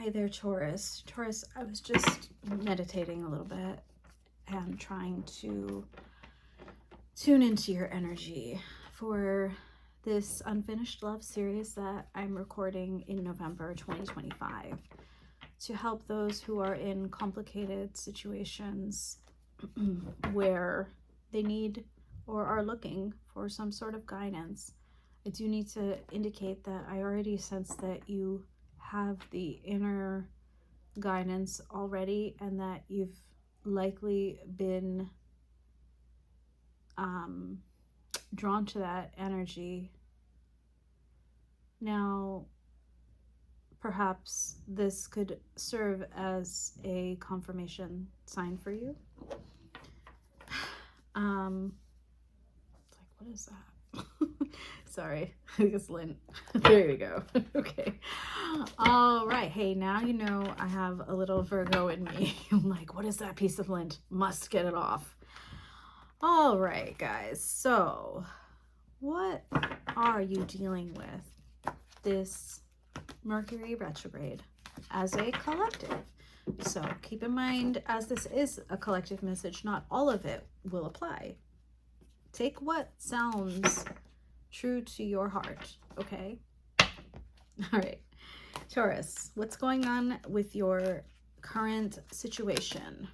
Hi there, Taurus. Taurus, I was just meditating a little bit and trying to tune into your energy for this unfinished love series that I'm recording in November 2025 to help those who are in complicated situations where they need or are looking for some sort of guidance. I do need to indicate that I already sense that you have the inner guidance already and that you've likely been drawn to that energy. Now, perhaps this could serve as a confirmation sign for you. What is that? Sorry, I think it's lint. There you go. Okay. All right. Hey, now you know I have a little Virgo in me. I'm like, what is that piece of lint? Must get it off. All right, guys. So, what are you dealing with this Mercury retrograde as a collective? So, keep in mind, as this is a collective message, not all of it will apply. Take what sounds true to your heart, okay? All right. Taurus, what's going on with your current situation?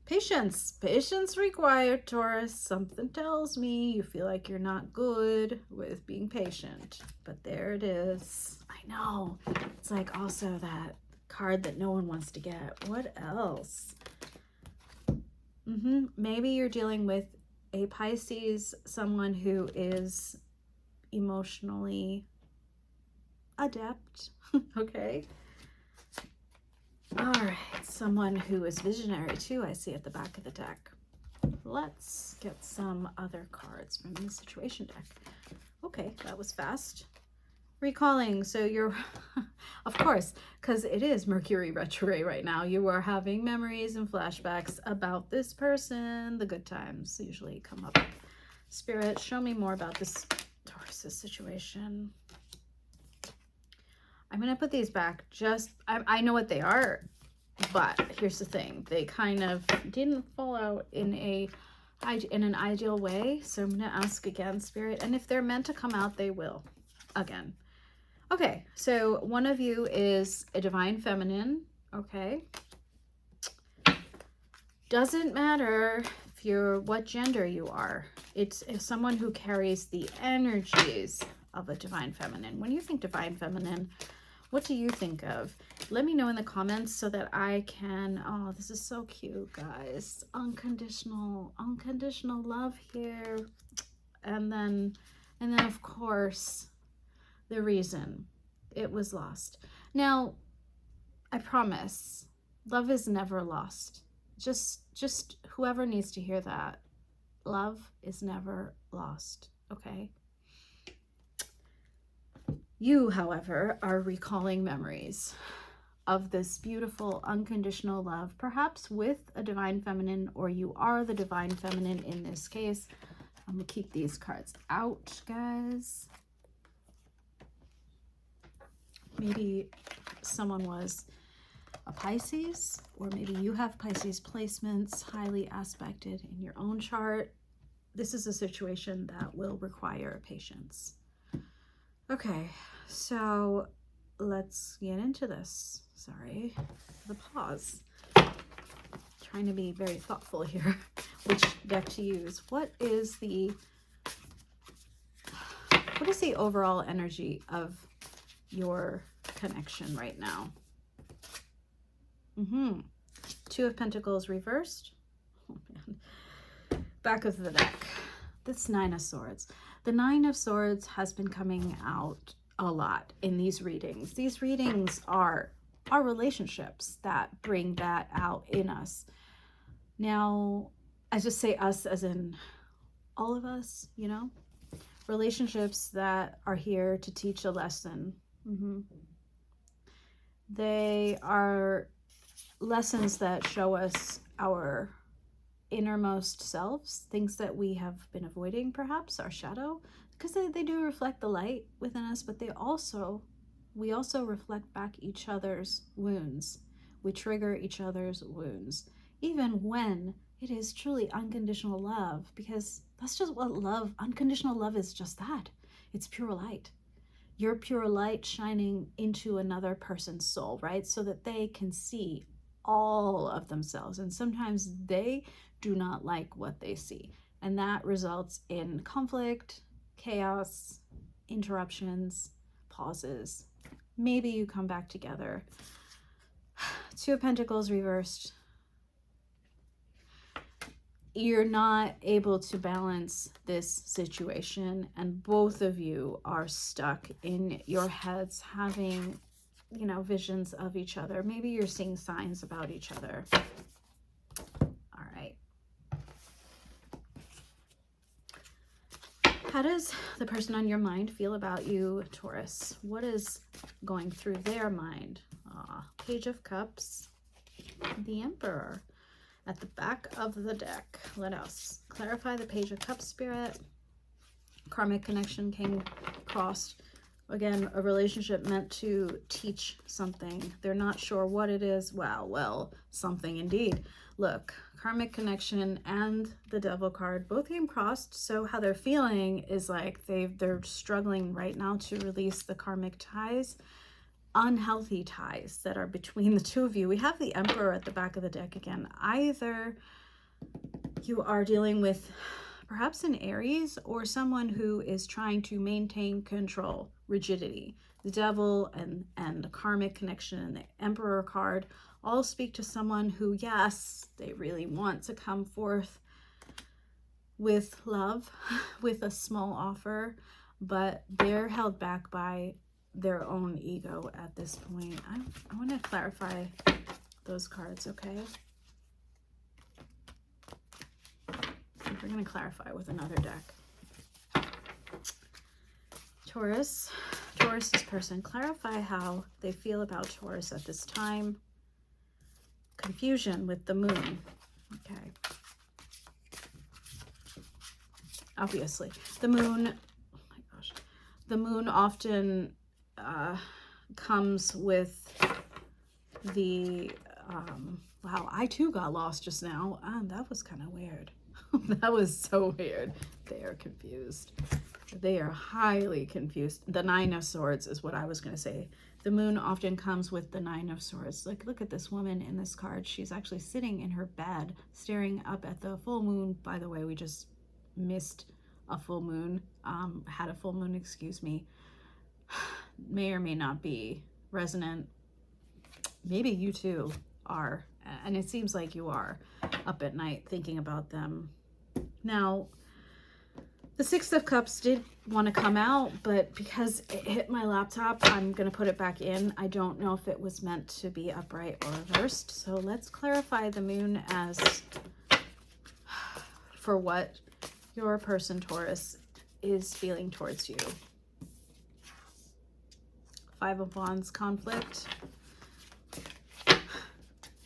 Patience required, Taurus. Something tells me you feel like you're not good with being patient, but there it is. I know. It's like also that card that no one wants to get. What else? Maybe you're dealing with a Pisces, someone who is emotionally adept, okay? All right, someone who is visionary too, I see at the back of the deck. Let's get some other cards from the situation deck. Okay, that was fast. Recalling, so you're, of course, because it is Mercury retrograde right now, you are having memories and flashbacks about this person. The good times usually come up. Spirit, show me more about this Taurus situation. I'm going to put these back. I know what they are, but here's the thing. They kind of didn't fall out in an ideal way. So I'm going to ask again, Spirit. And if they're meant to come out, they will again. Okay, so one of you is a divine feminine, okay? Doesn't matter what gender you are. It's someone who carries the energies of a divine feminine. When you think divine feminine, what do you think of? Let me know in the comments so that I can, oh, this is so cute, guys. Unconditional love here. And then of course, the reason it was lost. Now, I promise, love is never lost. Just whoever needs to hear that. Love is never lost, okay? You, however, are recalling memories of this beautiful unconditional love, perhaps with a divine feminine, or you are the divine feminine in this case. I'm gonna keep these cards out, guys. Maybe someone was a Pisces, or maybe you have Pisces placements highly aspected in your own chart. This is a situation that will require patience. Okay, so let's get into this. Sorry for the pause. Trying to be very thoughtful here, which deck to use. What is the overall energy of your connection right now? Two of Pentacles reversed. Oh man. Back of the deck. This Nine of Swords. The Nine of Swords has been coming out a lot in these readings. These readings are our relationships that bring that out in us. Now, I just say us as in all of us, you know? Relationships that are here to teach a lesson. They are lessons that show us our innermost selves, things that we have been avoiding, perhaps our shadow, because they do reflect the light within us, but they also we also reflect back each other's wounds. We trigger each other's wounds, even when it is truly unconditional love, because that's just what love, unconditional love is just that. It's pure light. Your pure light shining into another person's soul, right? So that they can see all of themselves. And sometimes they do not like what they see. And that results in conflict, chaos, interruptions, pauses. Maybe you come back together. Two of Pentacles reversed. You're not able to balance this situation, and both of you are stuck in your heads having, you know, visions of each other. Maybe you're seeing signs about each other. All right. How does the person on your mind feel about you, Taurus? What is going through their mind? Page of Cups, the Emperor. At the back of the deck, let us clarify the Page of Cups, Spirit. Karmic connection came crossed. Again, a relationship meant to teach something. They're not sure what it is. Wow, well, something indeed. Look, karmic connection and the Devil card both came crossed. So how they're feeling is like they're struggling right now to release the karmic ties, unhealthy ties that are between the two of you. We have the Emperor at the back of the deck again. Either you are dealing with perhaps an Aries or someone who is trying to maintain control, rigidity. The Devil and the karmic connection and the Emperor card all speak to someone who, yes, they really want to come forth with love, with a small offer, but they're held back by their own ego at this point. I want to clarify those cards, okay? We're going to clarify with another deck. Taurus, Taurus's person, clarify how they feel about Taurus at this time. Confusion with the moon. Okay. Obviously, the moon, oh my gosh, the moon often comes with the, wow, I too got lost just now. That was kind of weird. That was so weird. They are confused. They are highly confused. The Nine of Swords is what I was going to say. The moon often comes with the Nine of Swords. Like, look at this woman in this card. She's actually sitting in her bed, staring up at the full moon. By the way, we just missed a full moon. Had a full moon, excuse me. May or may not be resonant. Maybe you too are, and it seems like you are up at night thinking about them. Now, the Six of Cups did want to come out, but because it hit my laptop, I'm going to put it back in. I don't know if it was meant to be upright or reversed. So let's clarify the moon as for what your person, Taurus, is feeling towards you. Five of Wands, conflict,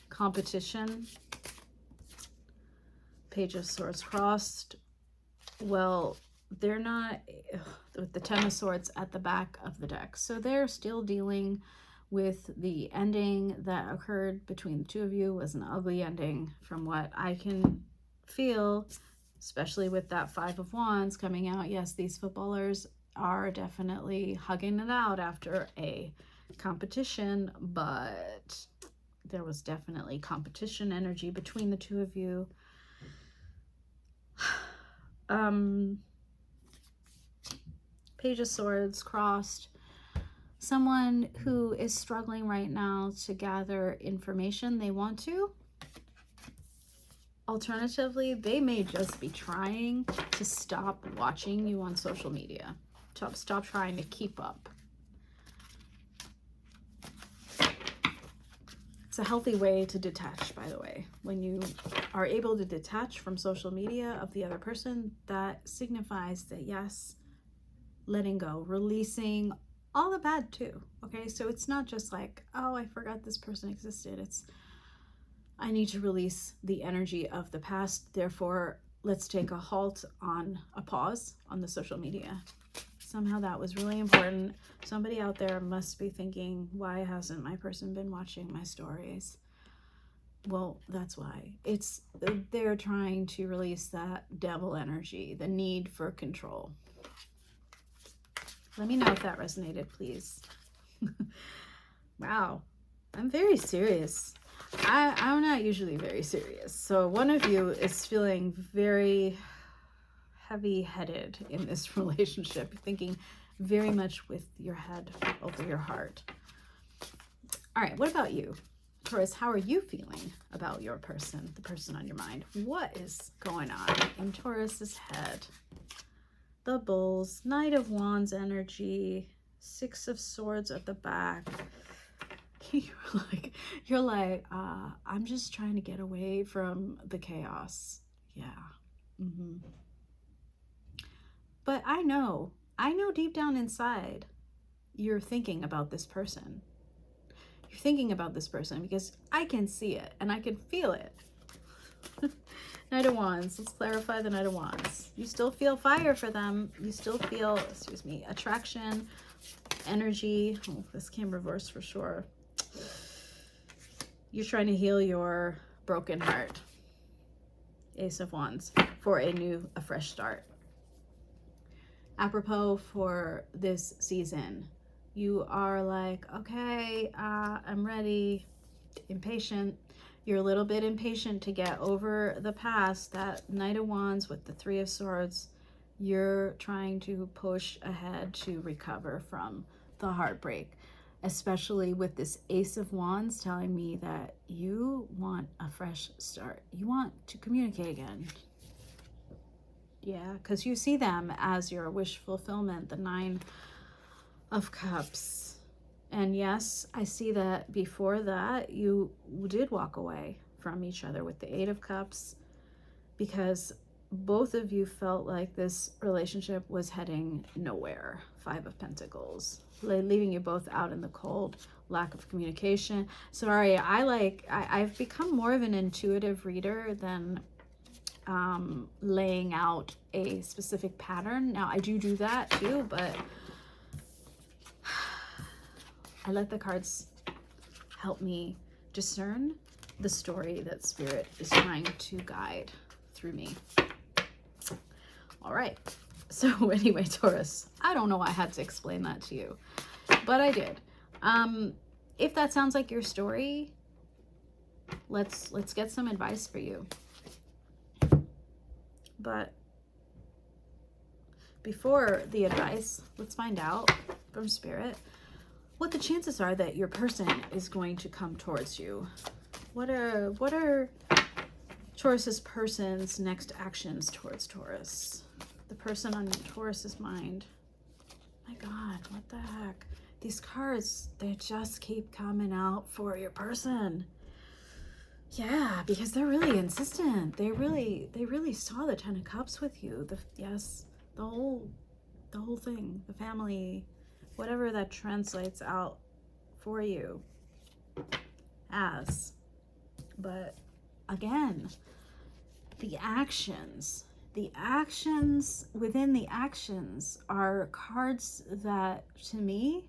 competition, Page of Swords crossed. Well, they're not, with the Ten of Swords at the back of the deck. So they're still dealing with the ending that occurred between the two of you. It was an ugly ending from what I can feel, especially with that Five of Wands coming out. Yes, these footballers are definitely hugging it out after a competition, but there was definitely competition energy between the two of you. Page of Swords crossed. Someone who is struggling right now to gather information they want to. Alternatively, they may just be trying to stop watching you on social media. Stop trying to keep up. It's a healthy way to detach, by the way. When you are able to detach from social media of the other person, that signifies that, yes, letting go, releasing all the bad too. Okay, so it's not just like, oh, I forgot this person existed. It's, I need to release the energy of the past. Therefore, let's take a halt on a pause on the social media. Somehow that was really important. Somebody out there must be thinking, why hasn't my person been watching my stories? Well, that's why. They're trying to release that devil energy, the need for control. Let me know if that resonated, please. Wow, I'm very serious. I'm not usually very serious. So one of you is feeling very heavy-headed in this relationship, thinking very much with your head over your heart. All right, what about you? Taurus, how are you feeling about your person, the person on your mind? What is going on in Taurus's head? The Bulls, Knight of Wands energy, Six of Swords at the back. You're like, I'm just trying to get away from the chaos. Yeah. But I know deep down inside, you're thinking about this person. You're thinking about this person because I can see it and I can feel it. Knight of Wands. Let's clarify the Knight of Wands. You still feel fire for them. You still feel, attraction, energy. Oh, this came reversed for sure. You're trying to heal your broken heart. Ace of Wands for a fresh start. Apropos for this season, you are like, okay, I'm ready, impatient. You're a little bit impatient to get over the past. That Knight of Wands with the Three of Swords, you're trying to push ahead to recover from the heartbreak, especially with this Ace of Wands telling me that you want a fresh start. You want to communicate again. Yeah, because you see them as your wish fulfillment, the Nine of Cups. And yes, I see that before that, you did walk away from each other with the Eight of Cups because both of you felt like this relationship was heading nowhere. Five of Pentacles, leaving you both out in the cold, lack of communication. Sorry, I've become more of an intuitive reader than laying out a specific pattern. Now I do that too, but I let the cards help me discern the story that Spirit is trying to guide through me. All right. So anyway, Taurus, I don't know why I had to explain that to you, but I did. If that sounds like your story, let's get some advice for you. But before the advice, let's find out from Spirit what the chances are that your person is going to come towards you. What are Taurus's person's next actions towards Taurus? The person on Taurus's mind. My God, what the heck? These cards, they just keep coming out for your person. Yeah, because they're really insistent. They really saw the Ten of Cups with you. The whole thing, the family, whatever that translates out for you as. But again, the actions within the actions are cards that, to me,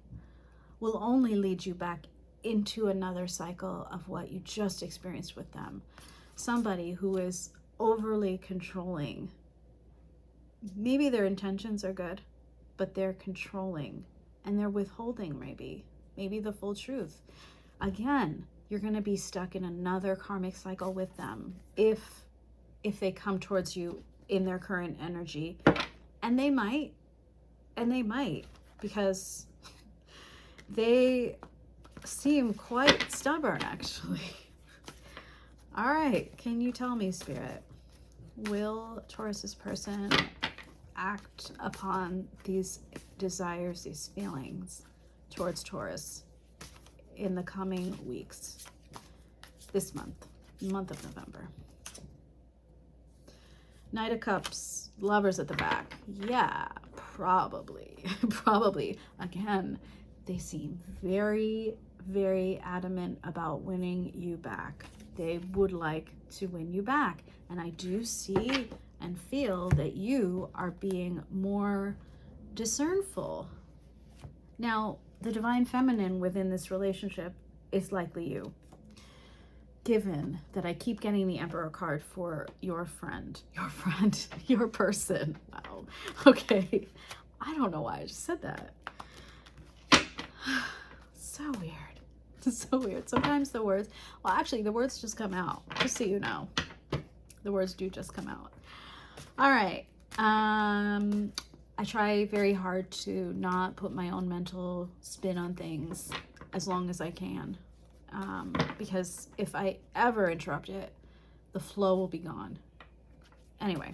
will only lead you back into another cycle of what you just experienced with them. Somebody who is overly controlling. Maybe their intentions are good, but they're controlling and they're withholding maybe the full truth. Again, you're going to be stuck in another karmic cycle with them if they come towards you in their current energy. And they might because they seem quite stubborn, actually. All right, can you tell me, Spirit, will Taurus's person act upon these desires, these feelings towards Taurus in the coming weeks, this month of November? Knight of Cups, Lovers at the back. Yeah, probably. Again, they seem very, very adamant about winning you back. They would like to win you back. And I do see and feel that you are being more discernful. Now, the divine feminine within this relationship is likely you. Given that I keep getting the Emperor card for your friend, your person. Wow. Okay. I don't know why I just said that. So weird. It's so weird. Sometimes the words, well, actually, the words just come out. Just so you know. The words do just come out. All right. I try very hard to not put my own mental spin on things as long as I can. Because if I ever interrupt it, the flow will be gone. Anyway,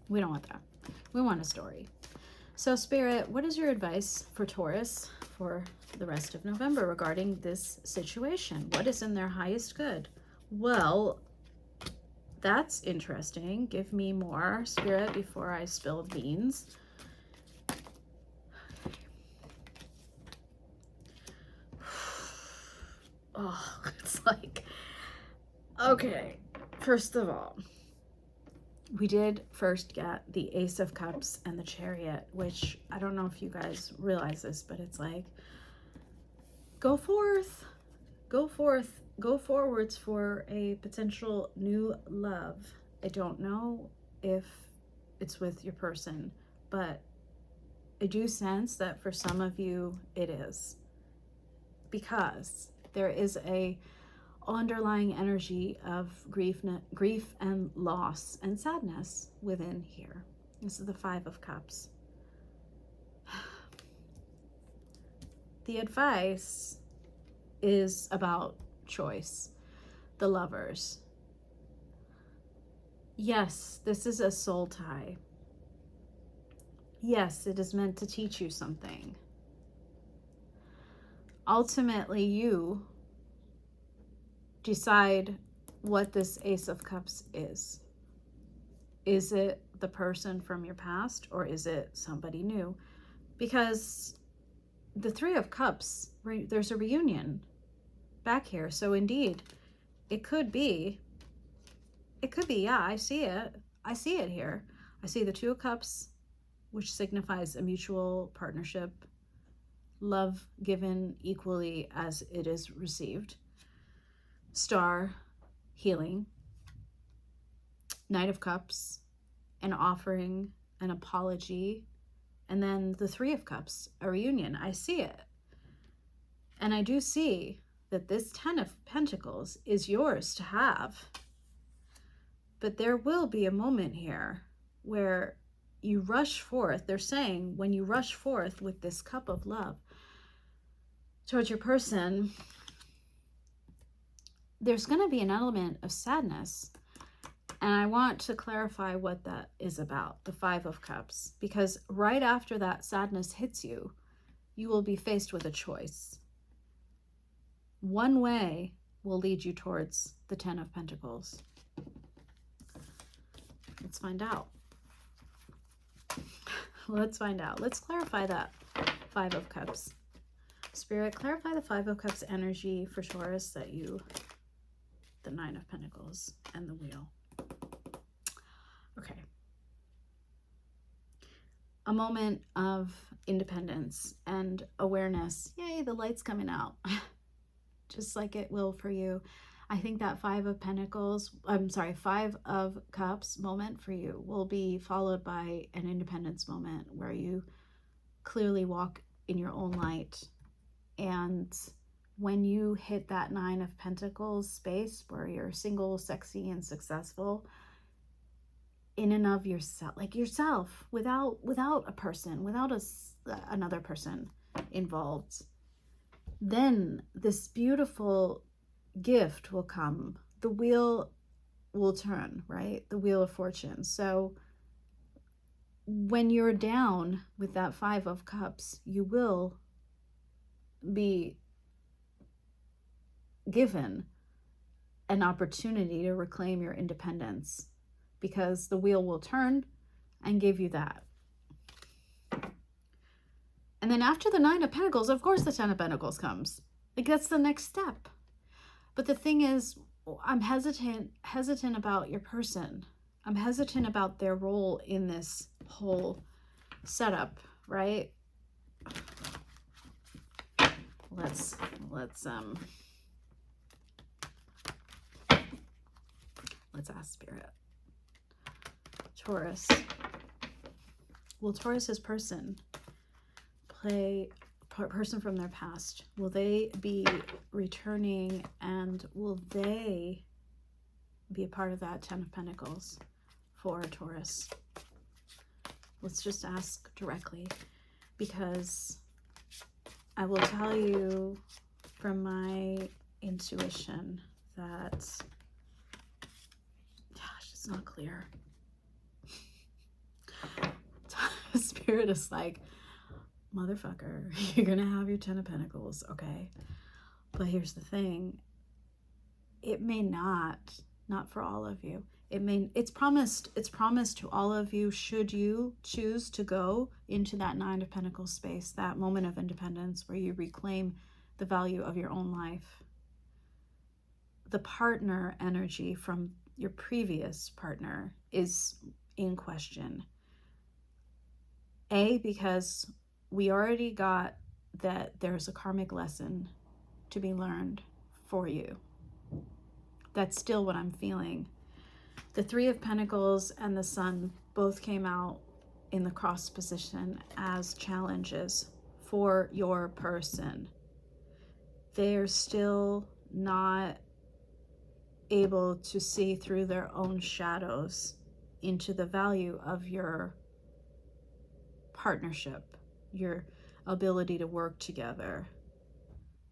we don't want that. We want a story. So Spirit, what is your advice for Taurus for the rest of November regarding this situation? What is in their highest good? Well, that's interesting. Give me more, Spirit, before I spill beans. Oh, it's like, okay, first of all, we did first get the Ace of Cups and the Chariot, which I don't know if you guys realize this, but it's like, go forth, go forth, go forwards for a potential new love. I don't know if it's with your person, but I do sense that for some of you it is, because there is a underlying energy of grief and loss and sadness within here. This is the Five of Cups. The advice is about choice. The Lovers. Yes, this is a soul tie. Yes, it is meant to teach you something. Ultimately, you decide what this Ace of Cups is. Is it the person from your past, or is it somebody new? Because the Three of Cups, there's a reunion back here. So indeed, it could be, yeah, I see it. I see it here. I see the Two of Cups, which signifies a mutual partnership, love given equally as it is received. Star, healing. Knight of Cups, an offering, an apology. And then the Three of Cups, a reunion. I see it. And I do see that this Ten of Pentacles is yours to have. But there will be a moment here where you rush forth. They're saying when you rush forth with this cup of love towards your person, there's going to be an element of sadness. And I want to clarify what that is about, the Five of Cups, because right after that sadness hits you, you will be faced with a choice. One way will lead you towards the Ten of Pentacles. Let's find out. Let's find out. Let's clarify that Five of Cups. Spirit, clarify the Five of Cups energy for Taurus, that you, the Nine of Pentacles, and the Wheel. Okay. A moment of independence and awareness. Yay, the light's coming out. Just like it will for you. I think that Five of Cups moment for you will be followed by an independence moment where you clearly walk in your own light. And when you hit that Nine of Pentacles space where you're single, sexy, and successful in and of yourself, like yourself, without a person, without another person involved, then this beautiful gift will come. The wheel will turn, right? The Wheel of Fortune. So when you're down with that Five of Cups, you will be given an opportunity to reclaim your independence, because the wheel will turn and give you that. And then after the Nine of Pentacles, of course the Ten of Pentacles comes. Like, that's the next step. But the thing is, I'm hesitant about your person. I'm hesitant about their role in this whole setup. right? Let's ask Spirit. Taurus. Will Taurus's person play person from their past? Will they be returning, and will they be a part of that 10 of Pentacles for Taurus? Let's just ask directly, because I will tell you from my intuition that, gosh, it's not clear. Spirit is like, motherfucker, you're gonna have your 10 of Pentacles, okay? But here's the thing, it may not for all of you. It's promised to all of you, should you choose to go into that 9 of Pentacles space, that moment of independence where you reclaim the value of your own life. The partner energy from your previous partner is in question. Because we already got that there's a karmic lesson to be learned for you. That's still what I'm feeling. The 3 of Pentacles and the Sun both came out in the cross position as challenges for your person. They're still not able to see through their own shadows into the value of your partnership, your ability to work together.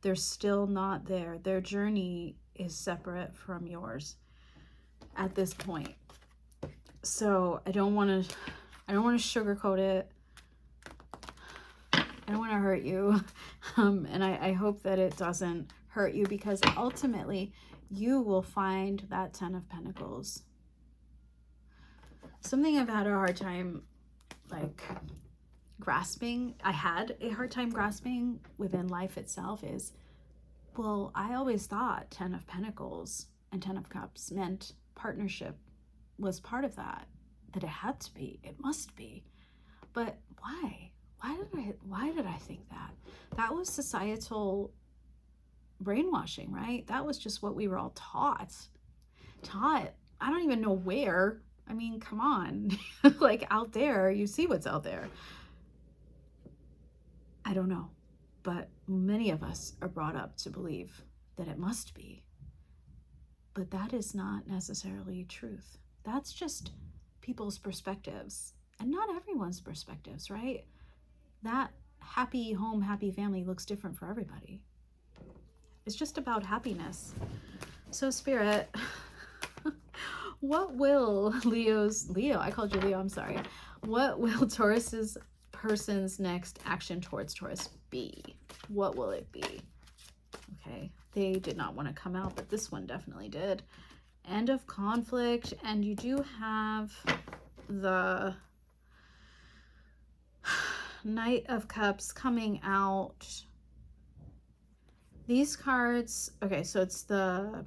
They're still not there. Their journey is separate from yours at this point. So I don't want to sugarcoat it. I don't want to hurt you. And I hope that it doesn't hurt you, because ultimately you will find that 10 of Pentacles. Something I've had a hard time grasping, I had a hard time grasping within life itself is, well, I always thought 10 of Pentacles and 10 of Cups meant partnership was part of that it had to be, it must be. But why did I think that? That was societal brainwashing, right? That was just what we were all taught. I don't even know where. I mean, come on. Like, out there, you see what's out there. I don't know, but many of us are brought up to believe that it must be. But that is not necessarily truth. That's just people's perspectives, and not everyone's perspectives, right? That happy home, happy family looks different for everybody. It's just about happiness. So Spirit, what will I called you Leo, I'm sorry. What will Taurus's person's next action towards Taurus be? What will it be? Okay, they did not want to come out, but this one definitely did. End of conflict, and you do have the Knight of Cups coming out. These cards, okay, so it's the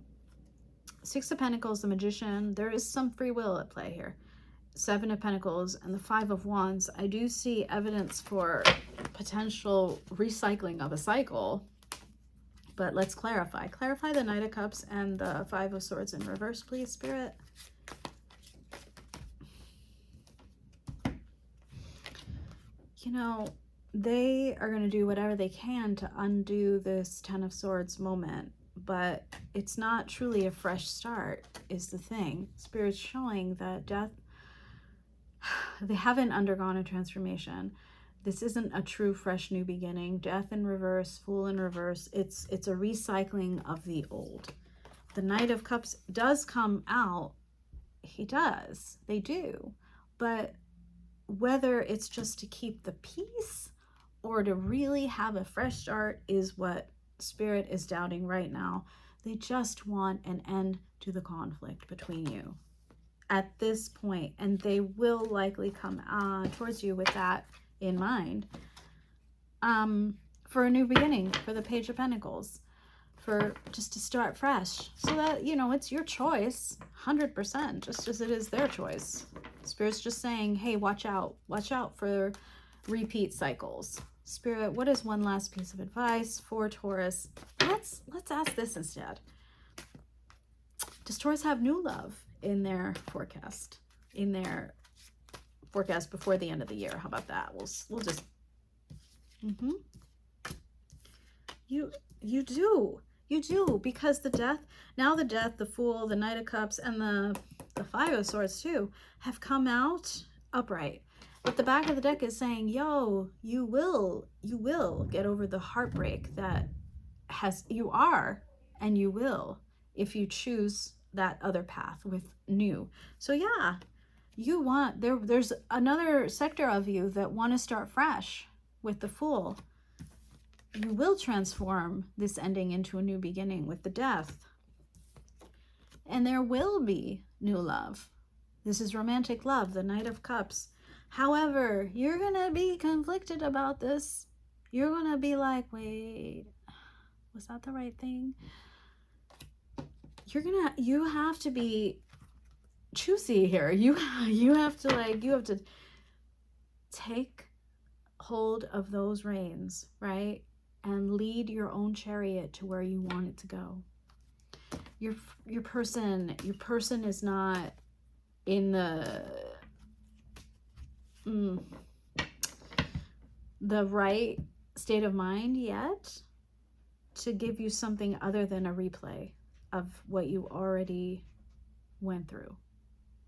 6 of Pentacles, the Magician. There is some free will at play here. 7 of Pentacles and the 5 of Wands. I do see evidence for potential recycling of a cycle, but let's clarify. Clarify the Knight of Cups and the 5 of Swords in reverse, please, Spirit. You know, they are going to do whatever they can to undo this 10 of Swords moment, but it's not truly a fresh start, is the thing. Spirit's showing that death, they haven't undergone a transformation. This isn't a true fresh new beginning. Death in reverse, Fool in reverse. It's a recycling of the old. The Knight of Cups does come out. He does. They do. But whether it's just to keep the peace or to really have a fresh start is what Spirit is doubting right now. They just want an end to the conflict between you at this point, and they will likely come towards you with that in mind, for a new beginning, for the Page of Pentacles, for just to start fresh, so that, you know, it's your choice 100%, just as it is their choice. Spirit's just saying, hey, watch out for repeat cycles. Spirit, what is one last piece of advice for Taurus? Let's ask this instead. Does Taurus have new love in their forecast? In their forecast before the end of the year? How about that? We'll just You do, because the death, the Fool, the Knight of Cups, and the Five of Swords too have come out upright. But the back of the deck is saying, yo, you will get over the heartbreak that you are, and you will, if you choose that other path with new. So yeah, you want, there's another sector of you that want to start fresh with the Fool. You will transform this ending into a new beginning with the Death. And there will be new love. This is romantic love, the Knight of Cups. However, you're going to be conflicted about this. You're going to be like, wait, was that the right thing? You have to be choosy here. You have to take hold of those reins, right? And lead your own chariot to where you want it to go. Your person is not in the right state of mind yet to give you something other than a replay of what you already went through,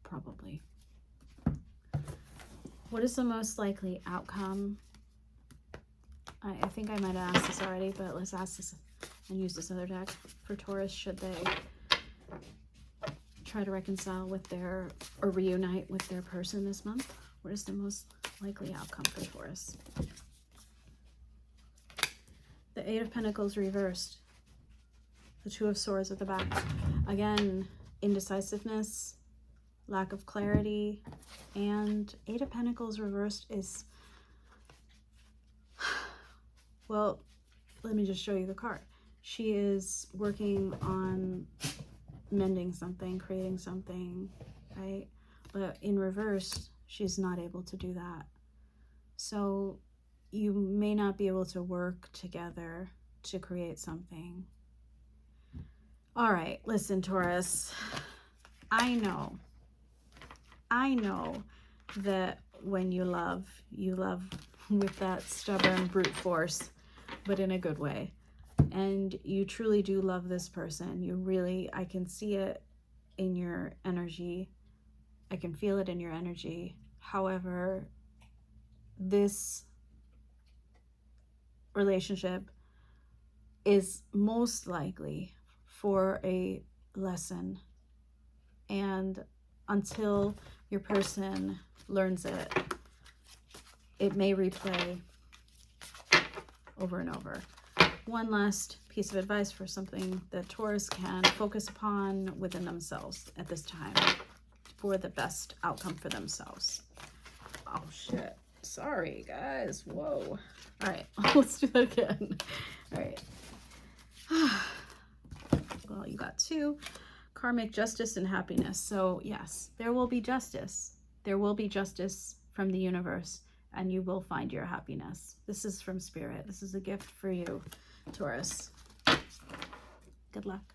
probably. What is the most likely outcome? I think I might have asked this already, but let's ask this and use this other deck for Taurus. Should they try to reconcile with or reunite with their person this month? What is the most likely outcome for Taurus? The Eight of Pentacles reversed. The Two of Swords at the back. Again, indecisiveness, lack of clarity, and Eight of Pentacles reversed is... Well, let me just show you the card. She is working on mending something, creating something, right? But in reverse, she's not able to do that. So you may not be able to work together to create something. All right, listen, Taurus. I know that when you love with that stubborn brute force, but in a good way. And you truly do love this person. I can see it in your energy. I can feel it in your energy. However, this relationship is most likely for a lesson. And until your person learns it, it may replay over and over. One last piece of advice for something that Taurus can focus upon within themselves at this time for the best outcome for themselves. Oh shit. Sorry guys. Whoa. All right. Let's do that again. All right. Well, you got two. Karmic, justice, and happiness. So yes, there will be justice. There will be justice from the universe, and you will find your happiness. This is from Spirit. This is a gift for you, Taurus. Good luck.